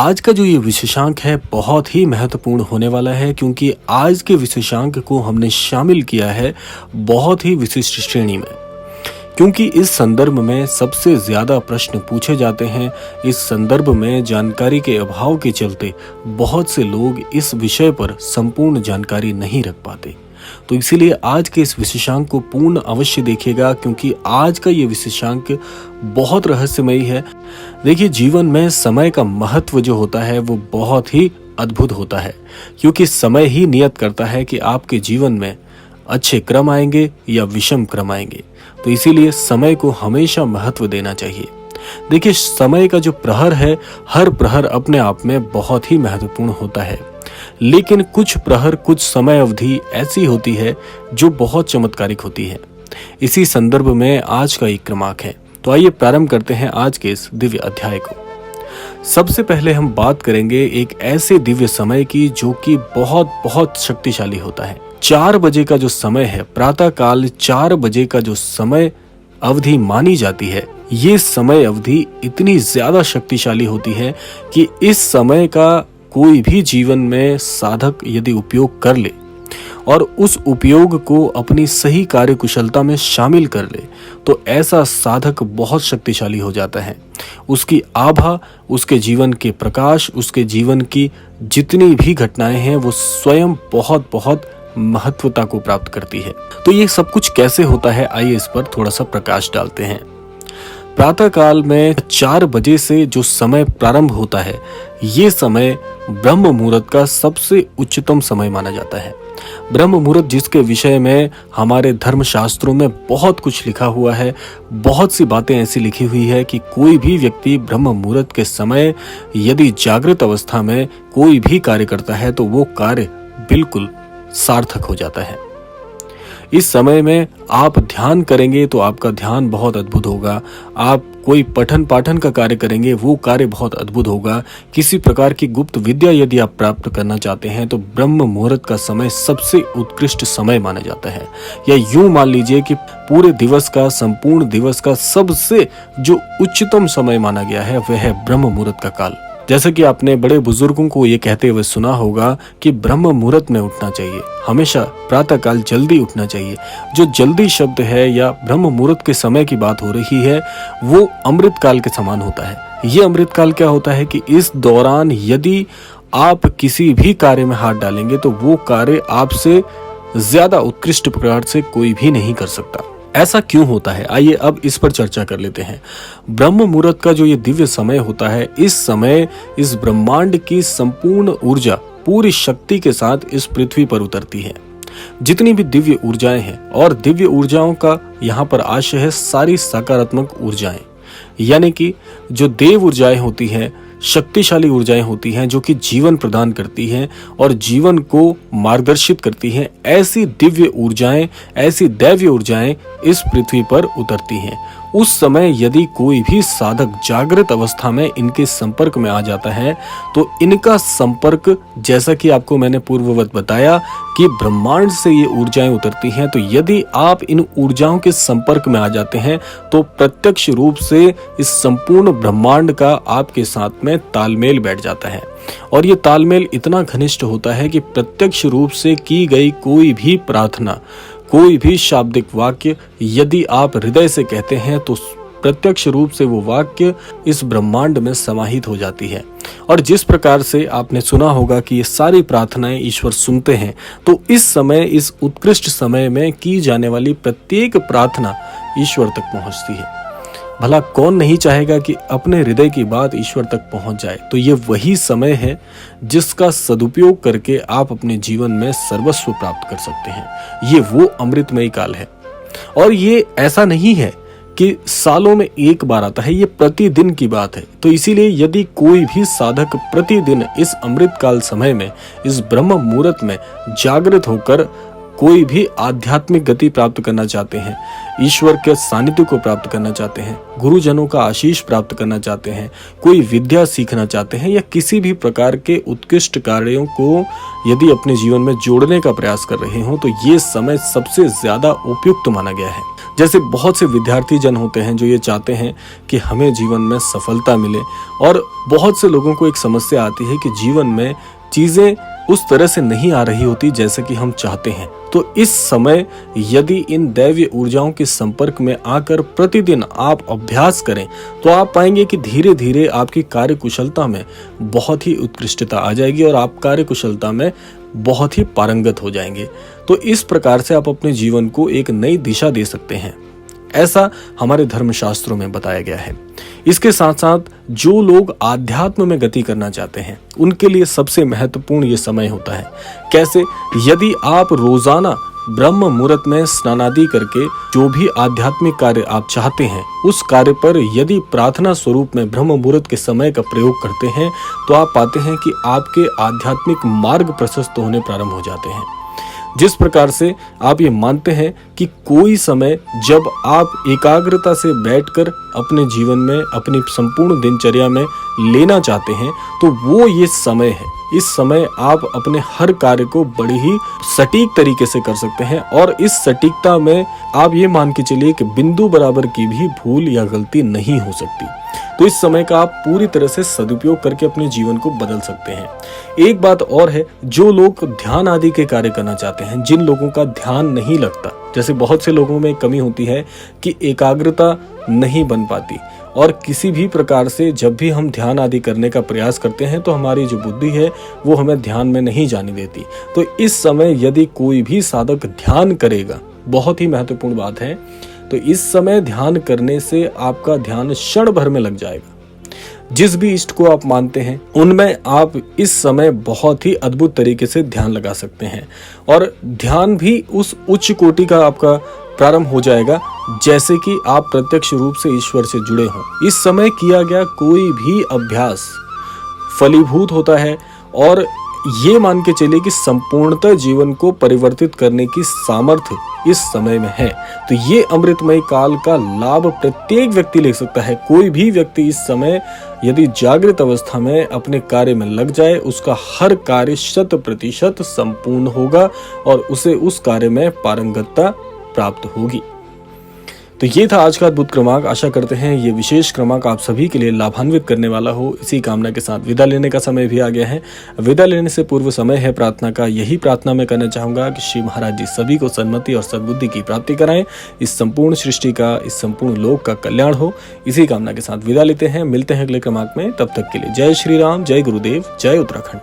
आज का जो ये विशेषांक है बहुत ही महत्वपूर्ण होने वाला है क्योंकि आज के विशेषांक को हमने शामिल किया है बहुत ही विशिष्ट श्रेणी में। क्योंकि इस संदर्भ में सबसे ज्यादा प्रश्न पूछे जाते हैं, इस संदर्भ में जानकारी के अभाव के चलते बहुत से लोग इस विषय पर संपूर्ण जानकारी नहीं रख पाते। तो इसीलिए आज के इस विशेषांक को पूर्ण अवश्य देखिएगा क्योंकि आज का ये विशेषांक बहुत रहस्यमयी है। देखिए, जीवन में समय का महत्व जो होता है वो बहुत ही अद्भुत होता है क्योंकि समय ही नियत करता है कि आपके जीवन में अच्छे क्रम आएंगे या विषम क्रम आएंगे। तो इसीलिए समय को हमेशा महत्व देना चाहिए। देखिए, समय का जो प्रहर है, हर प्रहर अपने आप में बहुत ही महत्वपूर्ण होता है, लेकिन कुछ प्रहर, कुछ समय अवधि ऐसी होती है जो बहुत चमत्कारिक होती है। इसी संदर्भ में आज का एक क्रमांक है। तो आइए प्रारंभ करते हैं आज के इस दिव्य अध्याय को। सबसे पहले हम बात करेंगे एक ऐसे दिव्य समय की जो कि बहुत बहुत शक्तिशाली होता है। 4 बजे का जो समय है, प्रातः काल 4 बजे का जो समय अवधि मानी जाती है, ये समय अवधि इतनी ज्यादा शक्तिशाली होती है कि इस समय का कोई भी जीवन में साधक यदि उपयोग कर ले और उस उपयोग को अपनी सही कार्य कुशलता में शामिल कर ले तो ऐसा साधक बहुत शक्तिशाली हो जाता है। उसकी आभा, उसके जीवन के प्रकाश, उसके जीवन की जितनी भी घटनाएं हैं वो स्वयं बहुत बहुत महत्वता को प्राप्त करती है। तो ये सब कुछ कैसे होता है, आइए इस पर थोड़ा सा प्रकाश डालते हैं। प्रातः काल में 4 बजे से जो समय प्रारंभ होता है, ये समय ब्रह्म मुहूर्त का सबसे उच्चतम समय माना जाता है। ब्रह्म मुहूर्त जिसके विषय में हमारे धर्म शास्त्रों में बहुत कुछ लिखा हुआ है, बहुत सी बातें ऐसी लिखी हुई है कि कोई भी व्यक्ति ब्रह्म मुहूर्त के समय यदि जागृत अवस्था में कोई भी कार्य करता है तो वो कार्य बिल्कुल सार्थक हो जाता है। इस समय में आप ध्यान करेंगे तो आपका ध्यान बहुत अद्भुत होगा। आप कोई पठन पाठन का कार्य करेंगे, वो कार्य बहुत अद्भुत होगा। किसी प्रकार की गुप्त विद्या यदि आप प्राप्त करना चाहते हैं तो ब्रह्म मुहूर्त का समय सबसे उत्कृष्ट समय माना जाता है। या यूं मान लीजिए कि पूरे दिवस का, संपूर्ण दिवस का सबसे जो उच्चतम समय माना गया है वह है ब्रह्म मुहूर्त का काल। जैसा कि आपने बड़े बुजुर्गों को ये कहते हुए सुना होगा कि ब्रह्म मुहूर्त में उठना चाहिए, हमेशा प्रातः काल जल्दी उठना चाहिए। जो जल्दी शब्द है या ब्रह्म मुहूर्त के समय की बात हो रही है वो अमृत काल के समान होता है। ये अमृत काल क्या होता है कि इस दौरान यदि आप किसी भी कार्य में हाथ डालेंगे तो वो कार्य आपसे ज्यादा उत्कृष्ट प्रकार से कोई भी नहीं कर सकता। ऐसा क्यों होता है, आइए अब इस पर चर्चा कर लेते हैं। ब्रह्म मुहूर्त का जो ये दिव्य समय होता है, इस समय इस ब्रह्मांड की संपूर्ण ऊर्जा पूरी शक्ति के साथ इस पृथ्वी पर उतरती है। जितनी भी दिव्य ऊर्जाएं हैं, और दिव्य ऊर्जाओं का यहाँ पर आशय है सारी सकारात्मक ऊर्जाएं, यानी कि जो देव ऊर्जाएं होती हैं, शक्तिशाली ऊर्जाएं होती हैं जो कि जीवन प्रदान करती हैं और जीवन को मार्गदर्शित करती हैं, ऐसी दिव्य ऊर्जाएं, ऐसी दैवीय ऊर्जाएं इस पृथ्वी पर उतरती हैं। उस समय यदि कोई भी साधक जागृत अवस्था में इनके संपर्क में आ जाता है तो इनका संपर्क, जैसा कि आपको मैंने पूर्ववत बताया कि ब्रह्मांड से ये ऊर्जाएं उतरती हैं, तो यदि आप इन ऊर्जाओं के संपर्क में आ जाते हैं तो प्रत्यक्ष रूप से इस संपूर्ण ब्रह्मांड का आपके साथ में तालमेल बैठ जाता है। और ये तालमेल इतना घनिष्ठ होता है कि प्रत्यक्ष रूप से की गई कोई भी प्रार्थना, कोई भी शाब्दिक वाक्य यदि आप हृदय से कहते हैं तो प्रत्यक्ष रूप से वो वाक्य इस ब्रह्मांड में समाहित हो जाती है। और जिस प्रकार से आपने सुना होगा कि ये सारी प्रार्थनाएं ईश्वर सुनते हैं, तो इस समय, इस उत्कृष्ट समय में की जाने वाली प्रत्येक प्रार्थना ईश्वर तक पहुंचती है। भला कौन नहीं चाहेगा कि अपने हृदय की बात ईश्वर तक पहुंच जाए। तो ये वही समय है जिसका सदुपयोग करके आप अपने जीवन में सर्वस्व प्राप्त कर सकते हैं। ये वो अमृतमय काल है। और ये ऐसा नहीं है कि सालों में एक बार आता है, ये प्रतिदिन की बात है। तो इसीलिए यदि कोई भी साधक प्रतिदिन इस अमृत काल समय में, इस ब्रह्म मुहूर्त में जागृत होकर कोई भी आध्यात्मिक गति प्राप्त करना चाहते हैं, ईश्वर के सानिध्य को प्राप्त करना चाहते हैं, गुरुजनों का आशीष प्राप्त करना चाहते हैं, कोई विद्या सीखना चाहते हैं या किसी भी प्रकार के उत्कृष्ट कार्यों को यदि अपने जीवन में जोड़ने का प्रयास कर रहे हो, तो ये समय सबसे ज्यादा उपयुक्त माना गया है। जैसे बहुत से विद्यार्थी जन होते हैं जो ये चाहते हैं कि हमें जीवन में सफलता मिले, और बहुत से लोगों को एक समस्या आती है कि जीवन में चीजें उस तरह से नहीं आ रही होती जैसे कि हम चाहते हैं। तो इस समय यदि इन दैवीय ऊर्जाओं के संपर्क में आकर प्रतिदिन आप अभ्यास करें, तो आप पाएंगे कि धीरे धीरे आपकी कार्यकुशलता में बहुत ही उत्कृष्टता आ जाएगी और आप कार्यकुशलता में बहुत ही पारंगत हो जाएंगे। तो इस प्रकार से आप अपने जीवन को एक नई दिशा दे सकते हैं, ऐसा हमारे धर्मशास्त्रों में बताया गया है। इसके साथ साथ जो लोग आध्यात्म में गति करना चाहते हैं, उनके लिए सबसे महत्वपूर्ण ये समय होता है। कैसे? यदि आप रोजाना ब्रह्म मुहूर्त में स्नानादि करके जो भी आध्यात्मिक कार्य आप चाहते हैं, उस कार्य पर यदि प्रार्थना स्वरूप में ब्रह्म मुहूर्त के समय का प्रयोग करते हैं, तो आप पाते हैं कि आपके आध्यात्मिक मार्ग प्रशस्त होने प्रारंभ हो जाते हैं। जिस प्रकार से आप ये मानते हैं कि कोई समय जब आप एकाग्रता से बैठकर अपने जीवन में अपनी संपूर्ण दिनचर्या में लेना चाहते हैं, तो वो ये समय है। इस समय आप अपने हर कार्य को बड़ी ही सटीक तरीके से कर सकते हैं, और इस सटीकता में आप ये मान के चलिए कि बिंदु बराबर की भी भूल या गलती नहीं हो सकती। तो इस समय का आप पूरी तरह से सदुपयोग करके अपने जीवन को बदल सकते हैं। एक बात और है, जो लोग ध्यान आदि के कार्य करना चाहते हैं, जिन लोगों का ध्यान नहीं लगता, जैसे बहुत से लोगों में कमी होती है कि एकाग्रता नहीं बन पाती, और किसी भी प्रकार से जब भी हम ध्यान आदि करने का प्रयास करते हैं तो हमारी जो बुद्धि है वो हमें ध्यान में नहीं जाने देती। तो इस समय यदि कोई भी साधक ध्यान करेगा, बहुत ही महत्वपूर्ण बात है, तो इस समय ध्यान करने से आपका ध्यान क्षण भर में लग जाएगा। जिस भी इष्ट को आप मानते हैं, उनमें आप इस समय बहुत ही अद्भुत तरीके से ध्यान लगा सकते हैं, और ध्यान भी उस उच्च कोटि का आपका प्रारंभ हो जाएगा जैसे कि आप प्रत्यक्ष रूप से ईश्वर से जुड़े हों। इस समय किया गया कोई भी अभ्यास फलीभूत होता है, और ये मान के चलिए कि संपूर्णतः जीवन को परिवर्तित करने की सामर्थ्य इस समय में है। तो ये अमृतमय काल का लाभ प्रत्येक व्यक्ति ले सकता है। कोई भी व्यक्ति इस समय यदि जागृत अवस्था में अपने कार्य में लग जाए, उसका हर कार्य 100% संपूर्ण होगा और उसे उस कार्य में पारंगतता प्राप्त होगी। तो ये था आज का अद्भुत क्रमांक। आशा करते हैं ये विशेष क्रमांक आप सभी के लिए लाभान्वित करने वाला हो। इसी कामना के साथ विदा लेने का समय भी आ गया है। विदा लेने से पूर्व समय है प्रार्थना का। यही प्रार्थना मैं करना चाहूंगा कि श्री महाराज जी सभी को सन्मति और सद्बुद्धि की प्राप्ति कराएं। इस संपूर्ण सृष्टि का, इस संपूर्ण लोक का कल्याण हो। इसी कामना के साथ विदा लेते हैं। मिलते हैं अगले क्रमांक में। तब तक के लिए जय श्री राम, जय गुरुदेव, जय उत्तराखंड।